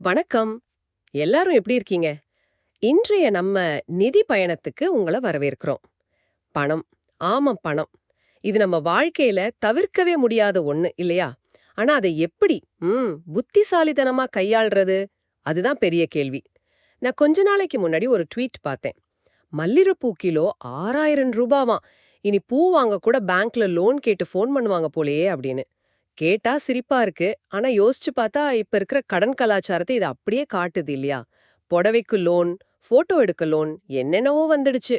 வணக்கம். எல்லாரும் எப்படி இருக்கீங்க? இன்றைய நம்ம நிதி பயணத்துக்கு உங்கள வரவேற்கிறோம். பணம். ஆமா, பணம். இது நம்ம வாழ்க்கையில தவிர்க்கவே முடியாத ஒண்ணு இல்லையா? ஆனா அதை எப்படி புத்திசாலித்தனமா கையாள்றது? அதுதான் பெரிய கேள்வி. நான் கொஞ்ச நாளைக்கு முன்னாடி ஒரு ட்வீட் பார்த்தேன். மல்லிகைப்பூ கிலோ ரூ. 6,000 இனி பூ வாங்க கூட பேங்க்ல லோன் கேட்டு ஃபோன் பண்ணுவாங்க போலயே அப்படின்னு. கேட்டா சிரிப்பா இருக்கு. ஆனா யோசிச்சு பார்த்தா இப்ப இருக்கிற கடன் கலாச்சாரத்தை இது அப்படியே காட்டுது இல்லையா? புடவைக்கு லோன், போட்டோ எடுக்க லோன், என்னென்னவோ வந்துடுச்சு.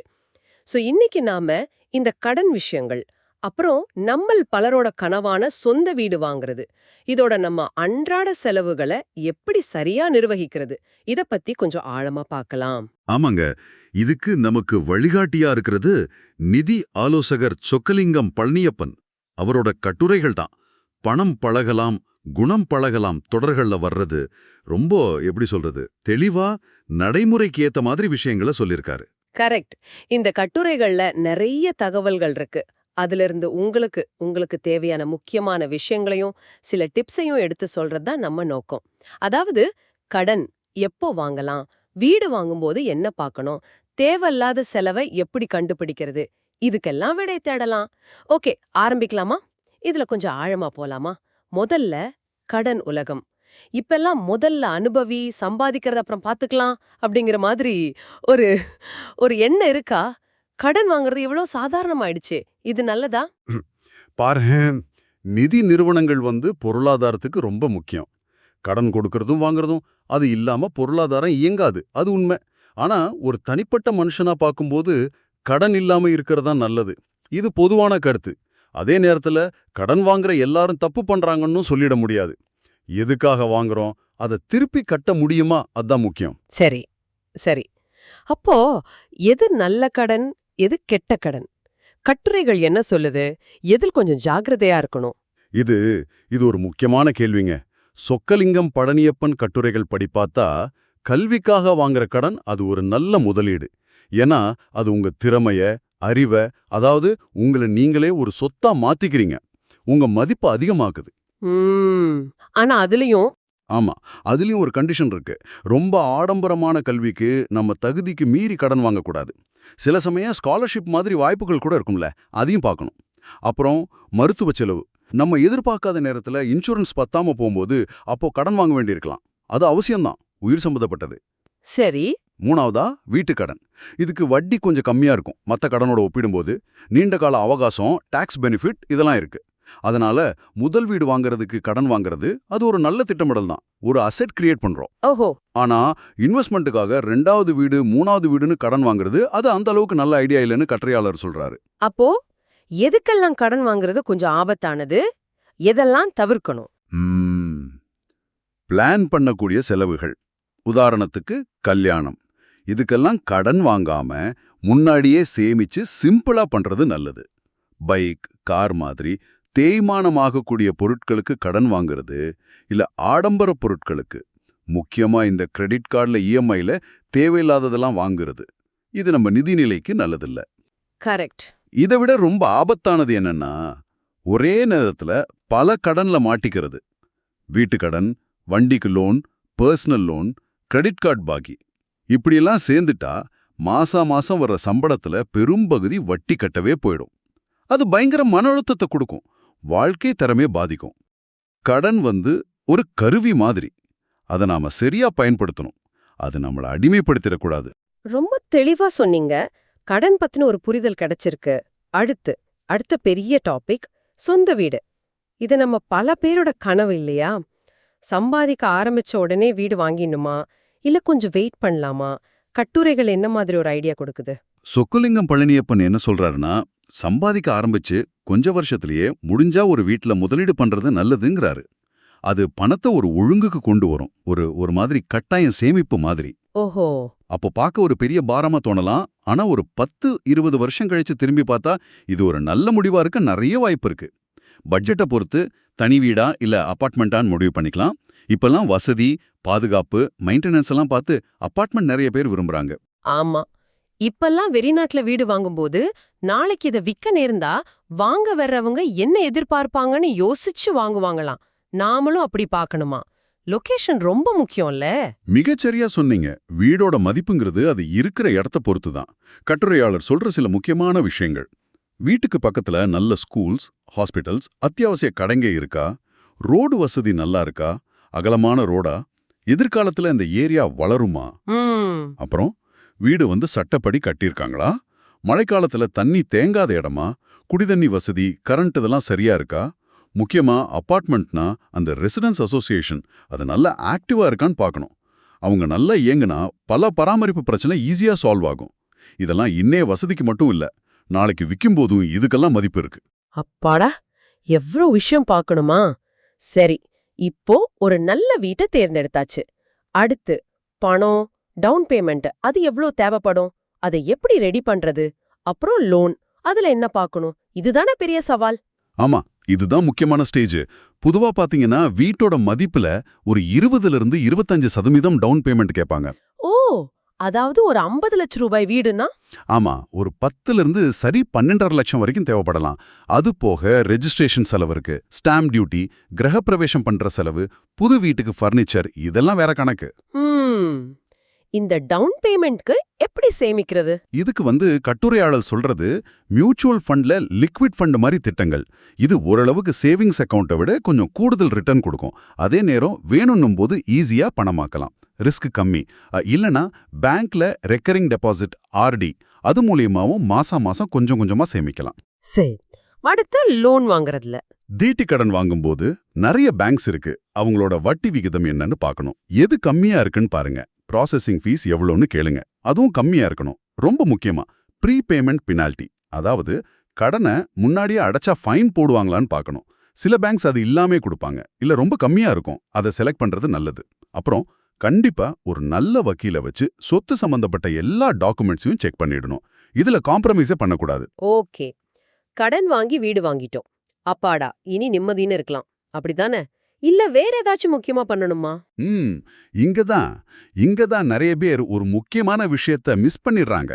சோ இன்னைக்கு நாம இந்த கடன் விஷயங்கள், அப்புறம் நம்மள் பலரோட கனவான சொந்த வீடு வாங்குறது, இதோட நம்ம அன்றாட செலவுகளை எப்படி சரியா நிர்வகிக்கிறது, இத பத்தி கொஞ்சம் ஆழமா பார்க்கலாம். ஆமாங்க. இதுக்கு நமக்கு வழிகாட்டியா இருக்கிறது நிதி ஆலோசகர் சொக்கலிங்கம் பழனியப்பன். அவரோட கட்டுரைகள் தான். பணம் பழகலாம், குணம் பழகலாம் தொடர்கள்ல வர்றது ரொம்ப எப்படி சொல்றது, தெளிவா நடைமுறைக்கு ஏத்த மாதிரி விஷயங்களை சொல்லியிருக்காரு. கரெக்ட். இந்த கட்டுரைகள்ல நிறைய தகவல்கள் இருக்கு. அதிலிருந்து உங்களுக்கு உங்களுக்கு தேவையான முக்கியமான விஷயங்களையும் சில டிப்ஸையும் எடுத்து சொல்றது தான் நம்ம நோக்கம். அதாவது கடன் எப்போ வாங்கலாம், வீடு வாங்கும்போது என்ன பார்க்கணும், தேவையில்லாத செலவை எப்படி கண்டுபிடிக்கிறது, இதுக்கெல்லாம் விடை தேடலாம். ஓகே, ஆரம்பிக்கலாமா? இதுல கொஞ்சம் ஆழமா போலாமா? முதல்ல கடன் உலகம். இப்பெல்லாம் முதல்ல அனுபவி, சம்பாதிக்கிறத அப்புறம் பாத்துக்கலாம் அப்படிங்கிற மாதிரி ஒரு ஒரு எண்ணம் இருக்கா? கடன் வாங்குறது இவ்ளோ சாதாரணமாயிடுச்சு. இது நல்லதா? பாருங்க, நிதி நிறுவனங்கள் பொருளாதாரத்துக்கு ரொம்ப முக்கியம். கடன் கொடுக்கறதும் வாங்குறதும், அது இல்லாம பொருளாதாரம் இயங்காது, அது உண்மை. ஆனா ஒரு தனிப்பட்ட மனுஷனா பார்க்கும்போது கடன் இல்லாம இருக்கிறதா நல்லது. இது பொதுவான கருத்து. அதே நேரத்துல கடன் வாங்குற எல்லாரும் தப்பு பண்றாங்கன்னு சொல்லிட முடியாது. எதுக்காக வாங்குறோம், அதை திருப்பி கட்ட முடியுமா, அதான் முக்கியம். சரி, சரி. அப்போ எது நல்ல கடன், எது கெட்ட கடன்? கட்டுரைகள் என்ன சொல்லுது? எதில் கொஞ்சம் ஜாக்கிரதையா இருக்கணும்? இது இது ஒரு முக்கியமான கேள்விங்க. சொக்கலிங்கம் பழனியப்பன் கட்டுரைகள் படிப்பாத்தா, கல்விக்காக வாங்குற கடன் அது ஒரு நல்ல முதலீடு. ஏன்னா அது உங்க திறமைய, அறிவ, அதாவது உங்களை நீங்களே ஒரு சொத்தா மாத்திக்கிறீங்க. உங்க மதிப்பு அதிகமாக்குது. ம். ஆனா அதுலயும் ஆமா, அதுலயும் ஒரு கண்டிஷன் இருக்கு. ரொம்ப ஆடம்பரமான கல்விக்கு நம்ம தகுதிக்கு மீறி கடன் வாங்கக்கூடாது. சில சமயம் ஸ்காலர்ஷிப் மாதிரி வாய்ப்புகள் கூட இருக்கும்ல, அதையும் பார்க்கணும். அப்புறம் மருத்துவ செலவு. நம்ம எதிர்பார்க்காத நேரத்துல இன்சூரன்ஸ் பத்தாம போகும்போது அப்போ கடன் வாங்க வேண்டியிருக்கலாம். அது அவசியம்தான், உயிர் சம்பந்தப்பட்டது. சரி. மூணாவதா வீட்டு கடன். இதுக்கு வட்டி கொஞ்சம் கம்மியா இருக்கும் மத்த கடனோட ஒப்பிடும்போது. நீண்ட கால அவகாசம், டாக்ஸ் பெனிஃபிட் இதெல்லாம் இருக்கு. அதனால முதல் வீடு வாங்குறதுக்கு கடன் வாங்குறது அது ஒரு நல்ல திட்டமிடல் தான். ஒரு அசெட் கிரியேட் பண்றோம். ஓஹோ. ஆனா இன்வெஸ்ட்மெண்ட்டுக்காக ரெண்டாவது வீடு, மூணாவது வீடுன்னு கடன் வாங்குறது அது அந்த அளவுக்கு நல்ல ஐடியா இல்லைன்னு கட்டுரையாளர் சொல்றாரு. அப்போ எதுக்கெல்லாம் கடன் வாங்குறது கொஞ்சம் ஆபத்தானது, எதெல்லாம் தவிர்க்கணும்? பிளான் பண்ணக்கூடிய செலவுகள். உதாரணத்துக்கு கல்யாணம். இதுக்கெல்லாம் கடன் வாங்காம முன்னாடியே சேமிச்சு சிம்பிளா பண்றது நல்லது. பைக், கார் மாதிரி தேய்மானமாகக்கூடிய பொருட்களுக்கு கடன் வாங்குறது, இல்ல ஆடம்பர பொருட்களுக்கு, முக்கியமா இந்த கிரெடிட் கார்டுல இஎம்ஐல தேவையில்லாததெல்லாம் வாங்குறது, இது நம்ம நிதிநிலைக்கு நல்லதில்ல. கரெக்ட். இதை விட ரொம்ப ஆபத்தானது என்னன்னா, ஒரே நேரத்துல பல கடன்ல மாட்டிக்கிறது. வீட்டு கடன், வண்டிக்கு loan, personal loan, credit card பாக்கி, இப்படியெல்லாம் சேர்ந்துட்டா மாசா மாசம் வர்ற சம்பளத்துல பெரும்பகுதி வட்டி கட்டவே போயிடும். அது பயங்கர மன அழுத்தத்தை கொடுக்கும், வாழ்க்கை தரமே பாதிக்கும். கடன் ஒரு கருவி மாதிரி. அதை நாம சரியா பயன்படுத்தணும். அது நம்மளை அடிமைப்படுத்திடக்கூடாது. ரொம்ப தெளிவா சொன்னீங்க. கடன் பத்தின ஒரு புரிதல் கிடைச்சிருக்கு. அடுத்த பெரிய டாபிக் சொந்த வீடு. இது நம்ம பல பேரோட கனவு இல்லையா? சம்பாதிக்க ஆரம்பிச்ச உடனே வீடு வாங்கிடணுமா, இல்ல கொஞ்சம் வெயிட் பண்ணலாமா? கட்டுரைகள் என்ன மாதிரி ஒரு ஐடியா கொடுக்குது? சொக்கலிங்கம் பழனியப்பன் என்ன சொல்றாருன்னா, சம்பாதிக்க ஆரம்பிச்சு கொஞ்ச வருஷத்திலேயே முடிஞ்சா ஒரு வீட்ல முதலீடு பண்றது நல்லதுங்கிறாரு. அது பணத்தை ஒரு ஒழுங்குக்கு கொண்டு வரும், ஒரு ஒரு மாதிரி கட்டாயம் சேமிப்பு மாதிரி. ஓஹோ. அப்போ பார்க்க ஒரு பெரிய பாரமா தோணலாம். ஆனா ஒரு 10-20 வருஷம் கழிச்சு திரும்பி பார்த்தா இது ஒரு நல்ல முடிவா இருக்க நிறைய வாய்ப்பு இருக்கு. பட்ஜெட்டை பொறுத்து தனி வீடா இல்ல அபார்ட்மெண்ட்டான்னு முடிவு பண்ணிக்கலாம். இப்பெல்லாம் வசதி, பாதுகாப்பு, மெயின்டெனன்ஸ் எல்லாம் பார்த்து அபார்ட்மெண்ட் நிறைய பேர் விரும்புறாங்க. ஆமா. இப்பெல்லாம் வெளிநாட்டுல வீடு வாங்கும்போது நாளைக்கு இதை விற்க நேர்ந்தா வாங்க வர்றவங்க என்ன எதிர்பார்ப்பாங்கன்னு யோசிச்சு வாங்குவாங்களாம். நாமளும் அப்படி பார்க்கணுமா? லொகேஷன் ரொம்ப முக்கியம்ல. மிகச்சரியா சொன்னீங்க. வீடோட மதிப்புங்கிறது அது இருக்கிற இடத்த பொறுத்து தான். கட்டுரையாளர் சொல்ற சில முக்கியமான விஷயங்கள். வீட்டுக்கு பக்கத்துல நல்ல ஸ்கூல்ஸ், ஹாஸ்பிட்டல்ஸ், அத்தியாவசிய கடைங்க இருக்கா? ரோடு வசதி நல்லா இருக்கா? அகலமான ரோடா? எதிர்காலத்துல இந்த ஏரியா வளருமா? ம். அப்புறம் வீடு சட்டப்படி கட்டியிருக்காங்களா? மழைக்காலத்துல தண்ணி தேங்காத இடமா? குடிதண்ணி வசதி, கரண்ட் இதெல்லாம் சரியா இருக்கா? முக்கியமா அபார்ட்மெண்ட்னா அந்த ரெசிடென்ஸ் அசோசியேஷன் அது நல்லா ஆக்டிவா இருக்கான்னு பார்க்கணும். அவங்க நல்லா இயங்குனா பல பராமரிப்பு பிரச்சனை ஈஸியா சால்வ் ஆகும். இதெல்லாம் இன்னைய வசதிக்கு மட்டும் இல்ல, நாளைக்கு விற்கும் போதும் இதுக்கெல்லாம் மதிப்பு இருக்கு. அப்பாடா, எவ்ளோ விஷயம் பார்க்கணுமா? சரி, இப்போ ஒரு நல்ல வீட்டை தேர்ந்தெடுத்தாச்சு. அடுத்து பணம், டவுன் பேமெண்ட் அது எவ்ளோ தேவைப்படும்? அதை எப்படி ரெடி பண்றது? அப்புறம் லோன், அதுல என்ன பார்க்கணும்? இதுதானே பெரிய சவால். ஆமா, இதுதான் முக்கியமான ஸ்டேஜ். பொதுவா பாத்தீங்கன்னா வீட்டோட மதிப்புல ஒரு 20லிருந்து 25% டவுன் பேமெண்ட் கேட்பாங்க. ஓ, அதாவது ஒரு 50 லட்சம் ரூபாய் வீடுனா? ஆமா, ஒரு 10லிருந்து சரி 12.5 லட்சம் வரைக்கும் தேவைப்படலாம். அது போக ரெஜிஸ்ட்ரேஷன் செலவு இருக்கு, ஸ்டாம்ப் டியூட்டி, கிரகப்பிரவேசம் பண்ற செலவு, புது வீட்டுக்கு ஃபர்னிச்சர், இதெல்லாம் வேற கணக்கு. இந்த டவுன் பேமெண்ட்க்கு எப்படி சேமிக்கிறது? இதுக்கு கட்டுரையாளர் சொல்றது மியூச்சுவல் ஃபண்ட்ல லிக்விட் ஃபண்ட் மாதிரி திட்டங்கள். இது ஓரளவுக்கு சேவிங்ஸ் அக்கவுண்ட்டை விட கொஞ்சம் கூடுதல் ரிட்டர்ன் கொடுக்கும். அதே நேரம் வேணும்னும் போது ஈஸியா பணமாக்கலாம், ரிஸ்க் கம்மி. இல்லனா பேங்க்ல ரெக்கரிங் டெபாசிட் ஆர்டி அது மூலியமாவும் மாசம் மாசம் கொஞ்சம் கொஞ்சமா சேமிக்கலாம். சரி, அடுத்து லோன் வாங்குறதுல தீட்டி கடன் வாங்கும்போது நிறைய பேங்க்ஸ் இருக்கு. அவங்களோட வட்டி விகிதம் என்னன்னு பார்க்கணும். எது கம்மியா இருக்குன்னு பாருங்க. ப்ராசஸிங் ஃபீஸ் எவ்வளோன்னு கேளுங்க, அதுவும் கம்மியா இருக்கணும். ரொம்ப முக்கியமா ப்ரீ பேமெண்ட் பெனால்டி, அதாவது கடனை முன்னாடியே அடைச்சா ஃபைன் போடுவாங்களான்னு பார்க்கணும். சில பேங்க்ஸ் அது இல்லாமே கொடுப்பாங்க, இல்ல ரொம்ப கம்மியா இருக்கும். அதை செலக்ட் பண்றது நல்லது. அப்புறம் கண்டிப்பா ஒரு நல்ல வக்கீல வச்சு சொத்து சம்பந்தப்பட்ட எல்லா டாக்குமெண்ட்ஸையும் செக் பண்ணிடணும். இதுல காம்ப்ரமைஸே பண்ணக்கூடாது. ஓகே, கடன் வாங்கி வீடு வாங்கிட்டோம், அப்பாடா இனி நிம்மதின்னு இருக்கலாம், அப்படிதானே? இல்ல வேற ஏதாச்சும் முக்கியமா பண்ணணுமா? இங்கதான் நிறைய பேர் ஒரு முக்கியமான விஷயத்த மிஸ் பண்ணிடுறாங்க.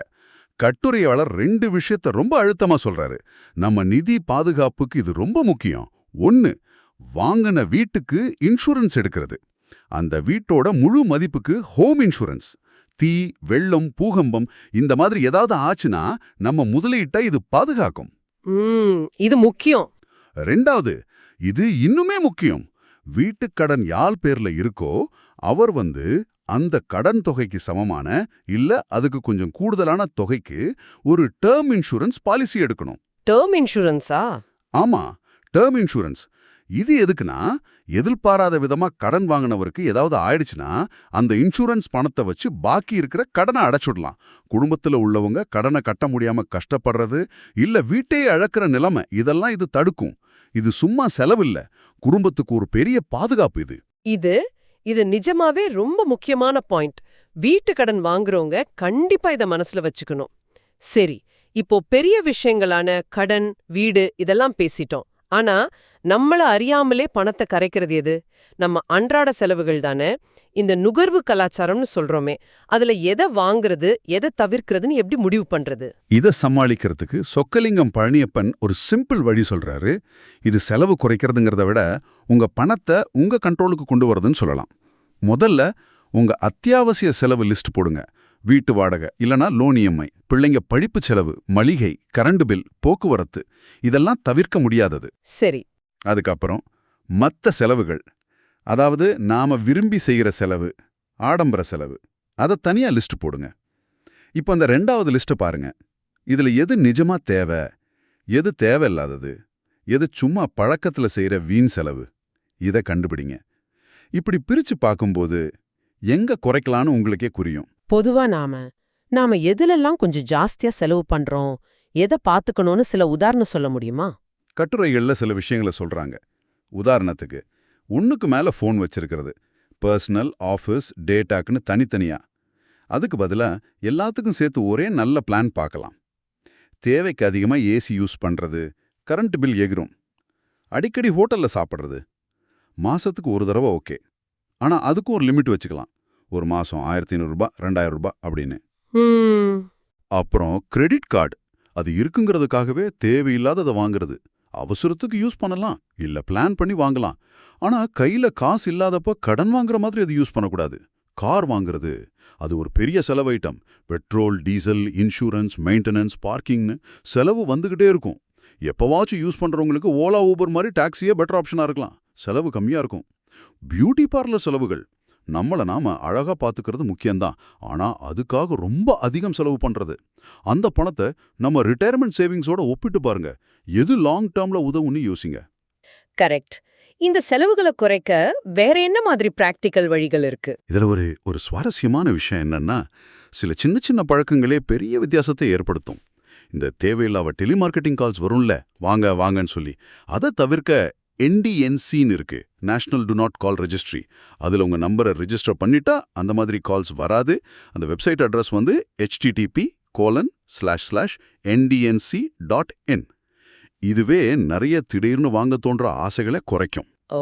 கட்டுரையாளர் 2 விஷயத்த ரொம்ப அழுத்தமா சொல்றாரு. நம்ம நிதி பாதுகாப்புக்கு இது ரொம்ப முக்கியம். 1, வாங்கின வீட்டுக்கு இன்சூரன்ஸ் எடுக்கிறது. அந்த வீட்டோட முழு மதிப்புக்கு ஹோம் இன்சூரன்ஸ். தீ, வெள்ளம், பூகம்பம் இந்த மாதிரி ஏதாவது ஆச்சுன்னா நம்ம முதலீட்டை இது பாதுகாக்கும். இது முக்கியம். 2வது, இது இன்னுமே முக்கியம். வீட்டுக்கடன் யார் பேர்ல இருக்கோ அவர் அந்த கடன் தொகைக்கு சமமான இல்ல அதுக்கு கொஞ்சம் கூடுதலான தொகைக்கு ஒரு டேர்ம் இன்சூரன்ஸ் பாலிசி எடுக்கணும். டேர்ம் இன்சூரன்ஸா? ஆமா, டேர்ம் இன்சூரன்ஸ். இது எதுக்குன்னா, எதிர்பாராத விதமா கடன் வாங்கினவருக்கு ஏதாவது ஆயிடுச்சுன்னா அந்த இன்சூரன்ஸ் பணத்தை வச்சு பாக்கி இருக்கிற கடனை அடைச்சுடலாம். குடும்பத்துல உள்ளவங்க கடனை கட்ட முடியாம கஷ்டப்படுறது இல்ல வீட்டையே இழக்கிற நிலைமை இதெல்லாம் இது தடுக்கும். இது சும்மா செலவில்ல, குடும்பத்துக்கு ஒரு பெரிய பாதுகாப்பு. இது நிஜமாவே ரொம்ப முக்கியமான பாயிண்ட். வீட்டு கடன் வாங்குறவங்க கண்டிப்பா இத மனசுல வச்சுக்கணும். சரி, இப்போ பெரிய விஷயங்களான கடன், வீடு இதெல்லாம் பேசிட்டோம். ஆனா நம்மள அறியாமலே பணத்தை கரைக்கிறது எது? நம்ம அன்றாட செலவுகள் தானே. இந்த நுகர்வு கலாச்சாரம்னு சொல்றோமே, அதுல எதை வாங்குறது எதை தவிர்க்கிறதுன்னு எப்படி முடிவு பண்றது? இதை சமாளிக்கிறதுக்கு சொக்கலிங்கம் பழனியப்பன் ஒரு சிம்பிள் வழி சொல்றாரு. இது செலவு குறைக்கிறதுங்கிறத விட உங்க பணத்தை உங்க கண்ட்ரோலுக்கு கொண்டு வரதுன்னு சொல்லலாம். முதல்ல உங்க அத்தியாவசிய செலவு லிஸ்ட் போடுங்க. வீட்டு வாடகை இல்லனா லோன் இஎம்ஐ, பிள்ளைங்க படிப்பு செலவு, மளிகை, கரண்ட் பில், போக்குவரத்து இதெல்லாம் தவிர்க்க முடியாதது. சரி. அதுக்கப்புறம் மத்த செலவுகள், அதாவது நாம விரும்பி செய்கிற செலவு, ஆடம்பர செலவு, அதை தனியா லிஸ்ட் போடுங்க. இப்போ அந்த 2வது லிஸ்ட்டை பாருங்க. இதுல எது நிஜமா தேவை, எது தேவையில்லாதது, எது சும்மா பழக்கத்துல செய்யற வீண் செலவு, இதை கண்டுபிடிங்க. இப்படி பிரிச்சு பார்க்கும்போது எங்க குறைக்கலான்னு உங்களுக்கே புரியும். பொதுவா நாம எதுலெல்லாம் கொஞ்சம் ஜாஸ்தியா செலவு பண்றோம், எதை பாத்துக்கணும்னு சில உதாரணம் சொல்ல முடியுமா? கட்டுரைகள்ல சில விஷயங்களை சொல்றாங்க. உதாரணத்துக்கு 1க்கு மேல ஃபோன் வச்சிருக்கிறது, பர்சனல், ஆஃபீஸ், டேட்டாக்குன்னு தனித்தனியா. அதுக்கு பதிலா எல்லாத்துக்கும் சேர்த்து ஒரே நல்ல பிளான் பார்க்கலாம். தேவைக்கு அதிகமா ஏசி யூஸ் பண்றது, கரண்ட் பில் எகிரும். அடிக்கடி ஹோட்டல்ல சாப்பிட்றது, மாசத்துக்கு ஒரு தடவை ஓகே, ஆனா அதுக்கும் ஒரு லிமிட் வச்சுக்கலாம். ஒரு மாசம் 1500 ரூபாய், 2000 ரூபாய் அப்படின்னு. அப்புறம் கிரெடிட் கார்டு, அது இருக்குங்கிறதுக்காகவே தேவையில்லாததை வாங்குறது, அவசரத்துக்கு யூஸ் பண்ணலாம், இல்ல பிளான் பண்ணி வாங்கலாம். ஆனா கையில காசு இல்லாதப்ப கடன் வாங்குற மாதிரி அது யூஸ் பண்ணக்கூடாது. கார் வாங்குறது அது ஒரு பெரிய செலவு item. Petrol, diesel, insurance, maintenance, பார்க்கிங்னு செலவு வந்துகிட்டே இருக்கும். எப்பவாச்சும் யூஸ் பண்றவங்களுக்கு ஓலா, ஊபர் மாதிரி டாக்ஸியே பெட்டர் ஆப்ஷனா இருக்கலாம். செலவு கம்மியா இருக்கும். பியூட்டி பார்லர் செலவுகள் நம்மள நாம அழகா பாத்துக்கிறது முக்கியம்தான். ஆனா அதுக்காக ரொம்ப அதிகம் செலவு பண்றது. அந்த பணத்தை நம்ம ரிட்டையர்மெண்ட் சேவிங்ஸோட ஒப்பிட்டு பாருங்க. எது லாங் டேர்ம்ல உதவுன்னு யோசிங்க. கரெக்ட். இந்த செலவுகளை குறைக்க வேற என்ன மாதிரி பிராக்டிக்கல் வழிகள் இருக்கு? இதுல ஒரு சுவாரஸ்யமான விஷயம் என்னன்னா, சில சின்ன சின்ன பழக்கங்களே பெரிய வித்தியாசத்தை ஏற்படுத்தும். இந்த தேவையில்லாத டெலிமார்க்கெட்டிங் கால்ஸ் வரும்ல, வாங்க வாங்கன்னு சொல்லி, அதை தவிர்க்க NDNCன்னு இருக்கு, national to not call registry. அதுல உங்க நம்பரை ரெஜிஸ்டர் பண்ணிட்டா அந்த மாதிரி கால்ஸ் வராது. அந்த வெப்சைட் அட்ரஸ் http://ndnc.in. இதுவே நிறைய திடீர்னு வாங்க தோன்ற ஆசைகளை குறைக்கும். ஓ,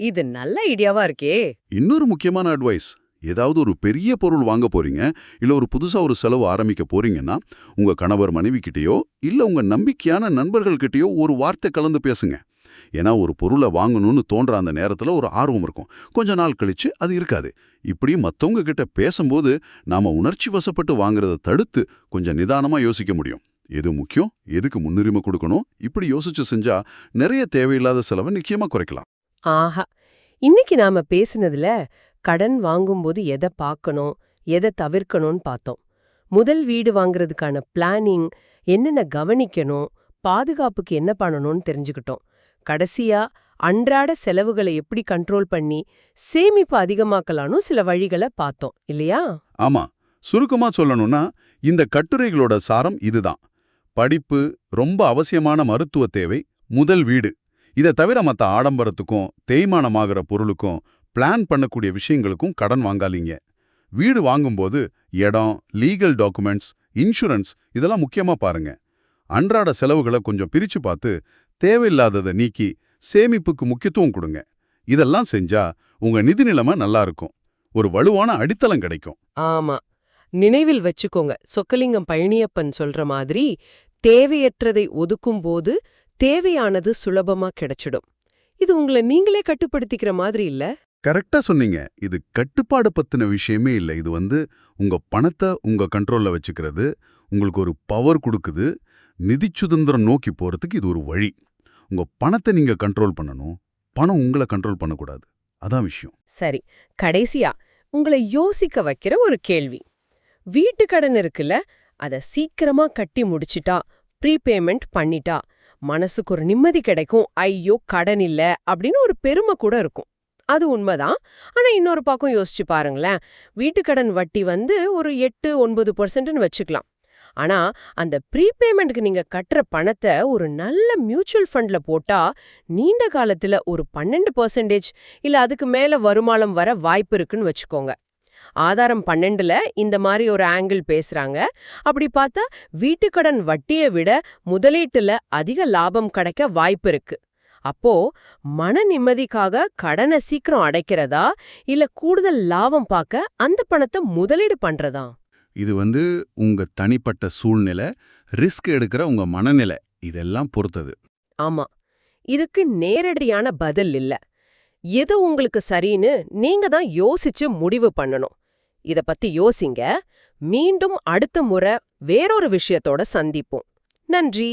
இது நல்ல ஐடியாவா இருக்கே. இன்னொரு முக்கியமான அட்வைஸ், ஏதாவது ஒரு பெரிய பொருள் வாங்க போறீங்க, இல்ல ஒரு புதுசா ஒரு செலவு ஆரம்பிக்க போறீங்கன்னா, உங்க கணவர் மனைவி கிட்டயோ இல்ல உங்க நம்பிக்கையான நண்பர்கள் கிட்டயோ ஒரு வார்த்தை கலந்து பேசுங்க. ஏன்னா ஒரு பொருளை வாங்கணும்னு தோன்ற அந்த நேரத்துல ஒரு ஆர்வம் இருக்கும், கொஞ்ச நாள் கழிச்சு அது இருக்காது. இப்படி மத்தவங்க கிட்ட பேசும்போது நாம உணர்ச்சி வசப்பட்டு வாங்குறத தடுத்து கொஞ்சம் நிதானமா யோசிக்க முடியும். எது முக்கியம், எதுக்கு முன்னுரிமை கொடுக்கணும், இப்படி யோசிச்சு செஞ்சா நிறைய தேவையில்லாத செலவை நிச்சயமா குறைக்கலாம். ஆஹா, இன்னைக்கு நாம பேசினதுல கடன் வாங்கும்போது எதை பார்க்கணும், எதை தவிர்க்கணும்னு பார்த்தோம். முதல் வீடு வாங்குறதுக்கான பிளானிங், என்னென்ன கவனிக்கணும், பாதுகாப்புக்கு என்ன பண்ணணும்னு தெரிஞ்சுக்கிட்டோம். கடைசியா அன்றாட செலவுகளை எப்படி கண்ட்ரோல் பண்ணி சேமிப்பு அதிகமாக்கலான்னு சில வழிகளை பார்த்தோம் இல்லையா? ஆமா, சுருக்கமா சொல்லணும்னா இந்த கட்டுரைகளோட சாரம் இதுதான். படிப்பு, ரொம்ப அவசியமான மருத்துவ தேவை, முதல் வீடு. இதை தவிர மற்ற ஆடம்பரத்துக்கும் தேய்மானமாகிற பொருளுக்கும் பிளான் பண்ணக்கூடிய விஷயங்களுக்கும் கடன் வாங்காதீங்க. வீடு வாங்கும்போது இடம், லீகல் டாக்குமெண்ட்ஸ், இன்சூரன்ஸ் இதெல்லாம் முக்கியமா பாருங்க. அன்றாட செலவுகளை கொஞ்சம் பிரிச்சு பார்த்து தேவையில்லாததை நீக்கி சேமிப்புக்கு முக்கியத்துவம் கொடுங்க. இதெல்லாம் செஞ்சா உங்க நிதி நிலைமை நல்லா இருக்கும், ஒரு வலுவான அடித்தளம் கிடைக்கும். ஆமா, நினைவில் வச்சுக்கோங்க, சொக்கலிங்கம் பழனியப்பன் சொல்ற மாதிரி தேவையற்றதை ஒதுக்கும் போது தேவையானது சுலபமா கிடைச்சிடும். இது உங்களை நீங்களே கட்டுப்படுத்திக்கிற மாதிரி இல்ல? கரெக்டா சொன்னீங்க. இது கட்டுப்பாடு பத்தின விஷயமே இல்லை. இது உங்க பணத்தை உங்க கண்ட்ரோல்ல வச்சுக்கிறது, உங்களுக்கு ஒரு பவர் கொடுக்குது. நிதி சுதந்திரம் நோக்கி போறதுக்கு இது ஒரு வழி. உங்க பணத்தை நீங்க கண்ட்ரோல் பண்ணணும், பணம் உங்களை கண்ட்ரோல் பண்ணக்கூடாது. அதான் விஷயம். சரி, கடைசியா உங்களை யோசிக்க வைக்கிற ஒரு கேள்வி. வீட்டு கடன் இருக்குல்ல, அத சீக்கிரமா கட்டி முடிச்சிட்டா, ப்ரீபேமெண்ட் பண்ணிட்டா மனசுக்கு ஒரு நிம்மதி கிடைக்கும். ஐயோ கடன் இல்ல அப்படின்னு ஒரு பெருமை கூட இருக்கும். அது உண்மைதான். ஆனா இன்னொரு பக்கம் யோசிச்சு பாருங்களேன், வீட்டுக்கடன் வட்டி ஒரு 8-9% வச்சுக்கலாம். ஆனா அந்த ப்ரீபேமெண்ட்க்கு நீங்க கட்டுற பணத்தை ஒரு நல்ல மியூச்சுவல் ஃபண்ட்ல போட்டா நீண்ட காலத்துல ஒரு 12% இல்ல அதுக்கு மேல வருமானம் வர வாய்ப்பு இருக்குன்னு வச்சுக்கோங்க. ஆதாரம் 12ல இந்த மாதிரி ஒரு ஆங்கிள் பேசுறாங்க. அப்படி பார்த்தா வீட்டுக்கடன் வட்டியை விட முதலீட்டுல அதிக லாபம் கிடைக்க வாய்ப்பு இருக்கு. அப்போ மன நிம்மதிக்காக கடனை சீக்கிரம் அடைக்கிறதா இல்ல கூடுதல் லாபம் பார்க்க அந்த பணத்தை முதலீடு பண்றதா? இது உங்க தனிப்பட்ட சூழ்நிலை, ரிஸ்க் எடுக்கிற உங்க மனநிலை, இதெல்லாம் பொறுத்தது. ஆமா, இதுக்கு நேரடியான பதில் இல்ல. எது உங்களுக்கு சரின்னு நீங்க தான் யோசிச்சு முடிவு பண்ணணும். இத பத்தி யோசிங்க. மீண்டும் அடுத்த முறை வேறொரு விஷயத்தோட சந்திப்போம். நன்றி.